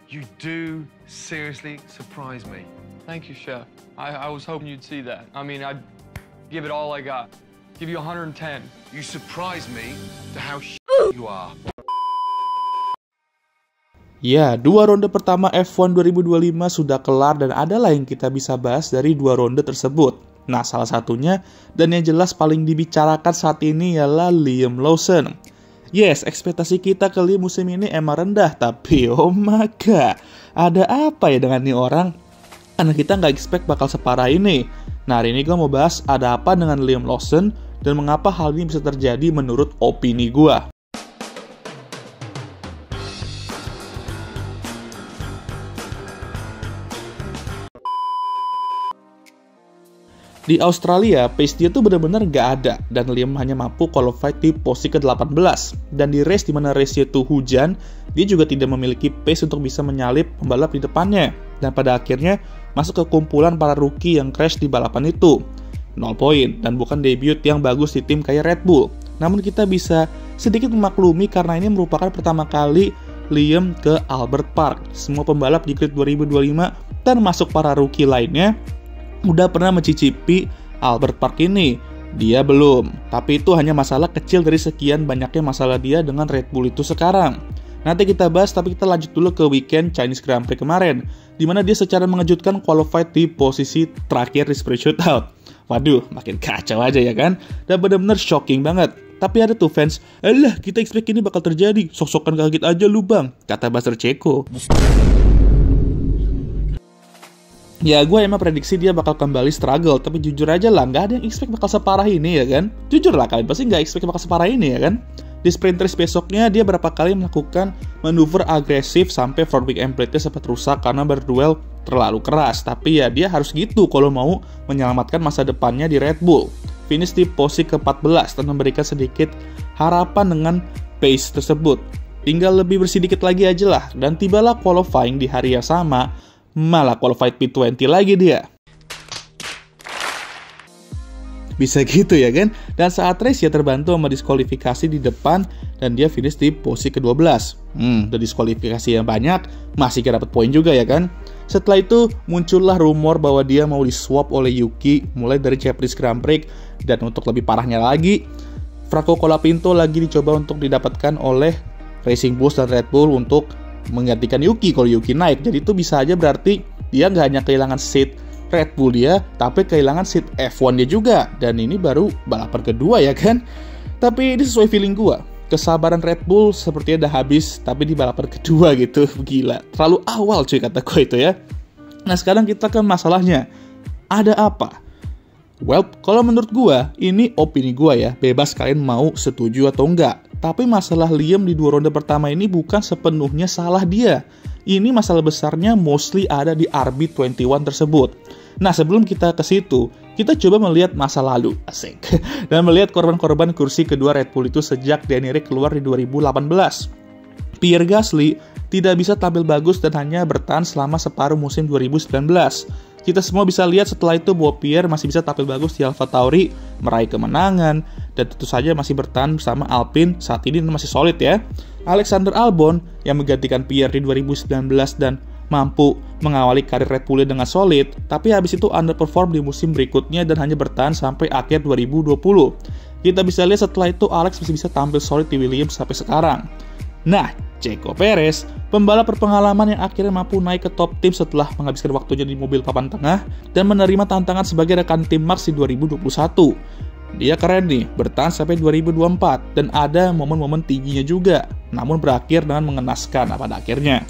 You do seriously surprise me. Thank you, Chef. I was hoping you'd see that. I mean, I'd give it all I got. Give you 110. You surprise me to how you are. Ya, 2 ronde pertama F1 2025 sudah kelar dan adalah yang kita bisa bahas dari 2 ronde tersebut. Nah, salah satunya dan yang jelas paling dibicarakan saat ini ialah Liam Lawson. Yes, ekspektasi kita ke Liam musim ini emang rendah, tapi oh my god, ada apa ya dengan nih orang? Karena kita nggak expect bakal separah ini. Nah, hari ini gue mau bahas ada apa dengan Liam Lawson dan mengapa hal ini bisa terjadi menurut opini gue. Di Australia, pace dia tuh benar-benar gak ada dan Liam hanya mampu qualified di posisi ke-18. Dan di race dimana race itu hujan, dia juga tidak memiliki pace untuk bisa menyalip pembalap di depannya. Dan pada akhirnya masuk ke kumpulan para rookie yang crash di balapan itu. 0 poin dan bukan debut yang bagus di tim kayak Red Bull. Namun kita bisa sedikit memaklumi karena ini merupakan pertama kali Liam ke Albert Park. Semua pembalap di grid 2025 dan masuk para rookie lainnya udah pernah mencicipi Albert Park ini. Dia belum, tapi itu hanya masalah kecil dari sekian banyaknya masalah dia dengan Red Bull itu sekarang. Nanti kita bahas, tapi kita lanjut dulu ke weekend Chinese Grand Prix kemarin, di mana dia secara mengejutkan qualified di posisi terakhir di sprint shootout. Waduh, makin kacau aja ya kan? Dan bener-bener shocking banget. Tapi ada tuh fans, "Alah, kita expect ini bakal terjadi, sok-sokan kaget aja lu bang," kata Buster Ceko. Ya, gue emang prediksi dia bakal kembali struggle, tapi jujur aja lah, nggak ada yang expect bakal separah ini ya kan? Jujur lah, kalian pasti nggak expect bakal separah ini ya kan? Di sprint race besoknya, dia berapa kali melakukan manuver agresif sampai front wing plate-nya sempat rusak karena berduel terlalu keras. Tapi ya, dia harus gitu kalau mau menyelamatkan masa depannya di Red Bull. Finish di posisi ke-14 dan memberikan sedikit harapan dengan pace tersebut. Tinggal lebih bersedikit lagi aja lah, dan tibalah qualifying di hari yang sama, malah qualified P20 lagi dia. Bisa gitu ya kan? Dan saat race ya terbantu sama diskualifikasi di depan dan dia finish di posisi ke-12. Udah diskualifikasi yang banyak, masih kira dapat poin juga ya kan? Setelah itu muncullah rumor bahwa dia mau di-swap oleh Yuki mulai dari Japanese Grand Prix, dan untuk lebih parahnya lagi, Franco Colapinto lagi dicoba untuk didapatkan oleh Racing Bulls dan Red Bull untuk menggantikan Yuki kalau Yuki naik. Jadi itu bisa aja berarti dia nggak hanya kehilangan seat Red Bull dia, tapi kehilangan seat F1 dia juga. Dan ini baru balapan kedua ya kan. Tapi ini sesuai feeling gua. Kesabaran Red Bull sepertinya udah habis, tapi di balapan kedua gitu. Gila, terlalu awal cuy kata gua itu ya. Nah, sekarang kita ke masalahnya. Ada apa? Well, kalau menurut gua, ini opini gua ya. Bebas kalian mau setuju atau enggak. Tapi masalah Liam di 2 ronde pertama ini bukan sepenuhnya salah dia. Ini masalah besarnya mostly ada di RB21 tersebut. Nah, sebelum kita ke situ, kita coba melihat masa lalu, asik. Dan melihat korban-korban kursi kedua Red Bull itu sejak Danny Ric keluar di 2018. Pierre Gasly tidak bisa tampil bagus dan hanya bertahan selama separuh musim 2019. Kita semua bisa lihat setelah itu bahwa Pierre masih bisa tampil bagus di AlphaTauri, meraih kemenangan, dan tentu saja masih bertahan bersama Alpine saat ini masih solid ya. Alexander Albon yang menggantikan Pierre di 2019 dan mampu mengawali karir Red Bull dengan solid, tapi habis itu underperform di musim berikutnya dan hanya bertahan sampai akhir 2020. Kita bisa lihat setelah itu Alex masih bisa tampil solid di Williams sampai sekarang. Nah, Checo Perez, pembalap berpengalaman yang akhirnya mampu naik ke top tim setelah menghabiskan waktunya di mobil papan tengah dan menerima tantangan sebagai rekan tim Max di 2021. Dia keren nih, bertahan sampai 2024 dan ada momen-momen tingginya juga, namun berakhir dengan mengenaskan pada akhirnya.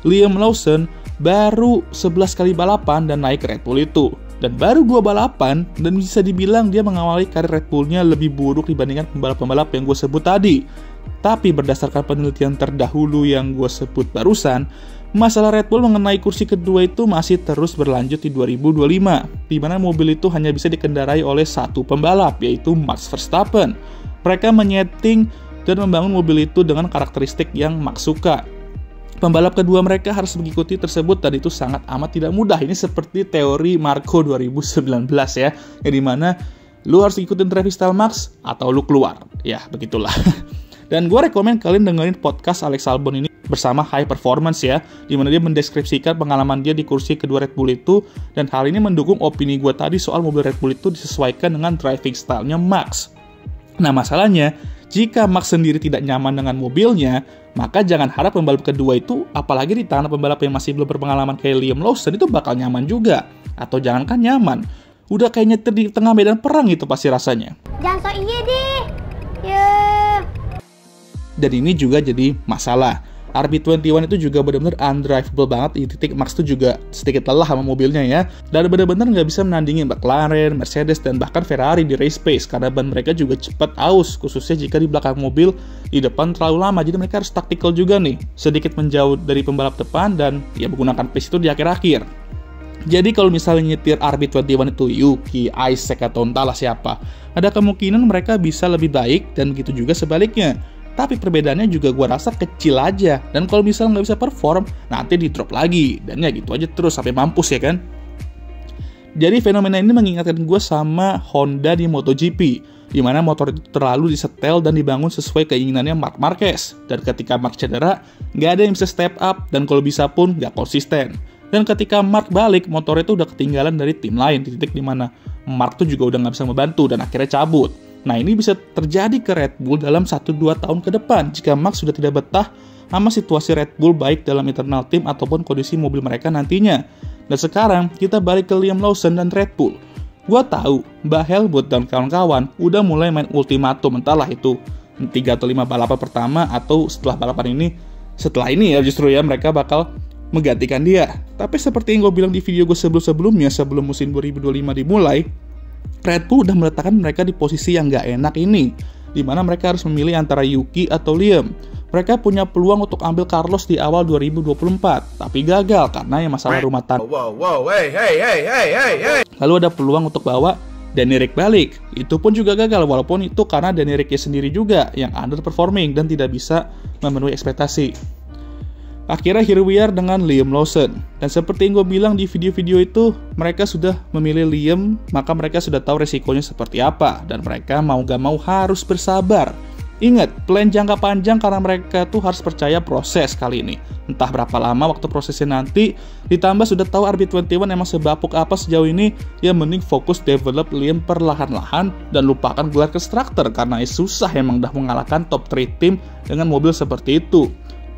Liam Lawson baru 11 kali balapan dan naik ke Red Bull itu, dan baru 2 balapan dan bisa dibilang dia mengawali karir Red Bull-nya lebih buruk dibandingkan pembalap-pembalap yang gue sebut tadi. Tapi berdasarkan penelitian terdahulu yang gue sebut barusan, masalah Red Bull mengenai kursi kedua itu masih terus berlanjut di 2025, di mana mobil itu hanya bisa dikendarai oleh satu pembalap, yaitu Max Verstappen. Mereka menyeting dan membangun mobil itu dengan karakteristik yang Max suka. Pembalap kedua mereka harus mengikuti tersebut dan itu sangat amat tidak mudah. Ini seperti teori Marco 2019 ya, yang dimana lu harus ikutin Travis Style Max atau lu keluar. Ya, begitulah. Dan gue rekomen kalian dengerin podcast Alex Albon ini bersama High Performance ya, dimana dia mendeskripsikan pengalaman dia di kursi kedua Red Bull itu, dan hal ini mendukung opini gue tadi soal mobil Red Bull itu disesuaikan dengan driving style-nya Max. Nah masalahnya, jika Max sendiri tidak nyaman dengan mobilnya, maka jangan harap pembalap kedua itu, apalagi di tangan pembalap yang masih belum berpengalaman kayak Liam Lawson, itu bakal nyaman juga. Atau jangankan nyaman, udah kayak nyetir di tengah medan perang itu pasti rasanya. Jangan so iya deh. Dan ini juga jadi masalah. RB21 itu juga benar-benar undrivable banget. Di titik Max itu juga sedikit lelah sama mobilnya ya. Dan benar-benar nggak bisa menandingi McLaren, Mercedes, dan bahkan Ferrari di race pace. Karena ban mereka juga cepat aus, khususnya jika di belakang mobil, di depan terlalu lama. Jadi mereka harus taktikal juga nih. Sedikit menjauh dari pembalap depan dan ya menggunakan pace itu di akhir-akhir. Jadi kalau misalnya nyetir RB21 itu Yuki, Isaac, atau entahlah siapa, ada kemungkinan mereka bisa lebih baik dan begitu juga sebaliknya. Tapi perbedaannya juga gue rasa kecil aja. Dan kalau misalnya nggak bisa perform, nanti di drop lagi. Dan ya gitu aja terus sampai mampus ya kan. Jadi fenomena ini mengingatkan gue sama Honda di MotoGP, dimana motor itu terlalu disetel dan dibangun sesuai keinginannya Marc Marquez. Dan ketika Marc cedera, nggak ada yang bisa step up, dan kalau bisa pun nggak konsisten. Dan ketika Marc balik, motor itu udah ketinggalan dari tim lain, di titik dimana Marc tuh juga udah nggak bisa membantu dan akhirnya cabut. Nah ini bisa terjadi ke Red Bull dalam 1-2 tahun ke depan jika Max sudah tidak betah sama situasi Red Bull baik dalam internal tim ataupun kondisi mobil mereka nantinya. Dan sekarang kita balik ke Liam Lawson dan Red Bull. Gua tahu Mbak Helmut dan kawan-kawan udah mulai main ultimatum, entahlah itu 3 atau 5 balapan pertama atau setelah balapan ini, setelah ini ya justru ya mereka bakal menggantikan dia. Tapi seperti yang gue bilang di video gue sebelum-sebelumnya, sebelum musim 2025 dimulai, Red Bull udah meletakkan mereka di posisi yang gak enak ini, dimana mereka harus memilih antara Yuki atau Liam. Mereka punya peluang untuk ambil Carlos di awal 2024, tapi gagal karena yang masalah rumah tangga. Lalu ada peluang untuk bawa Danny Ric balik, itu pun juga gagal, walaupun itu karena Danny Ric sendiri juga yang underperforming dan tidak bisa memenuhi ekspektasi. Akhirnya here we are dengan Liam Lawson. Dan seperti yang gue bilang di video-video itu, mereka sudah memilih Liam, maka mereka sudah tahu resikonya seperti apa. Dan mereka mau gak mau harus bersabar. Ingat, plan jangka panjang karena mereka tuh harus percaya proses kali ini. Entah berapa lama waktu prosesnya nanti, ditambah sudah tahu RB21 emang sebapuk apa sejauh ini, ya mending fokus develop Liam perlahan-lahan dan lupakan gelar konstruktor karena susah emang dah mengalahkan top 3 tim dengan mobil seperti itu.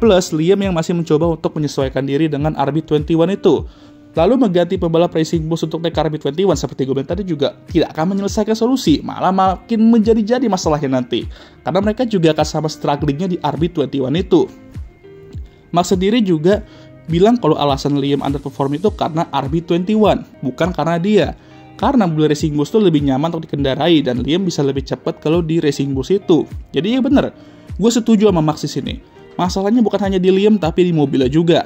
Plus Liam yang masih mencoba untuk menyesuaikan diri dengan RB21 itu. Lalu mengganti pembalap Racing Bulls untuk naik RB21 seperti gue bilang tadi juga tidak akan menyelesaikan solusi, malah makin menjadi-jadi masalahnya nanti. Karena mereka juga akan sama strugglingnya di RB21 itu. Max sendiri juga bilang kalau alasan Liam underperform itu karena RB21, bukan karena dia. Karena mobil Racing Bulls itu lebih nyaman untuk dikendarai dan Liam bisa lebih cepat kalau di Racing Bulls itu. Jadi ya bener, gue setuju sama Max di sini. Masalahnya bukan hanya di Liam tapi di mobilnya juga.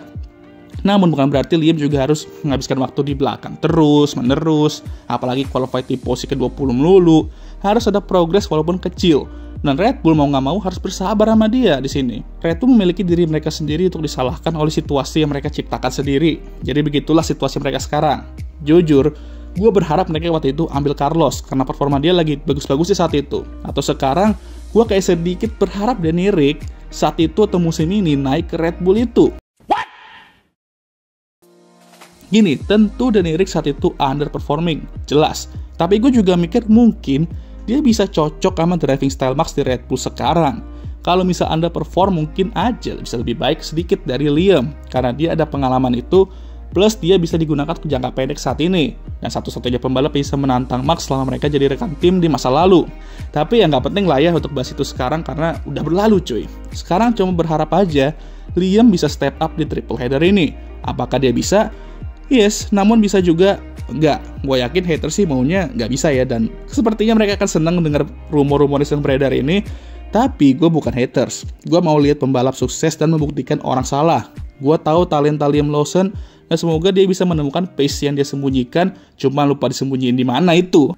Namun bukan berarti Liam juga harus menghabiskan waktu di belakang terus-menerus, apalagi qualified di posisi ke-20 melulu. Harus ada progres walaupun kecil. Dan Red Bull mau nggak mau harus bersabar sama dia di sini. Red Bull memiliki diri mereka sendiri untuk disalahkan oleh situasi yang mereka ciptakan sendiri. Jadi begitulah situasi mereka sekarang. Jujur, gue berharap mereka waktu itu ambil Carlos karena performa dia lagi bagus-bagusnya saat itu. Atau sekarang, gue kayak sedikit berharap Danny Ric saat itu atau musim ini naik ke Red Bull itu. Gini, tentu Danny Ric saat itu underperforming, jelas. Tapi gue juga mikir mungkin dia bisa cocok sama driving style Max di Red Bull sekarang. Kalau misal underperform mungkin aja bisa lebih baik sedikit dari Liam, karena dia ada pengalaman itu, plus dia bisa digunakan ke jangka pendek saat ini. Dan satu-satunya pembalap bisa menantang Max selama mereka jadi rekan tim di masa lalu. Tapi ya nggak penting lah ya untuk bahas itu sekarang karena udah berlalu cuy. Sekarang cuma berharap aja Liam bisa step up di triple header ini. Apakah dia bisa? Yes, namun bisa juga enggak. Gue yakin haters sih maunya nggak bisa ya. Dan sepertinya mereka akan senang mendengar rumor-rumor yang beredar ini. Tapi gue bukan haters. Gue mau lihat pembalap sukses dan membuktikan orang salah. Gue tahu talenta Liam Lawson dan semoga dia bisa menemukan pace yang dia sembunyikan, cuma lupa disembunyiin di mana itu.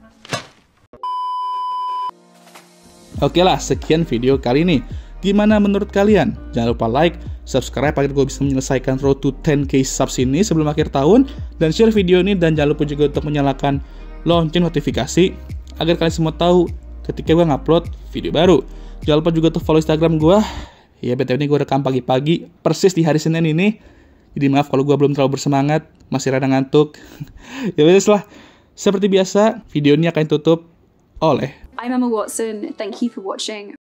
Oke lah, sekian video kali ini. Gimana menurut kalian? Jangan lupa like, subscribe agar gue bisa menyelesaikan road to 10k subs ini sebelum akhir tahun, dan share video ini, dan jangan lupa juga untuk menyalakan lonceng notifikasi agar kalian semua tahu ketika gue ngupload video baru. Jangan lupa juga untuk follow Instagram gue Ya BTW ini gue rekam pagi-pagi, persis di hari Senin ini. Jadi maaf kalau gue belum terlalu bersemangat, masih rada ngantuk. Ya wes lah, seperti biasa video ini akan tutup oleh I'm Emma Watson, thank you for watching.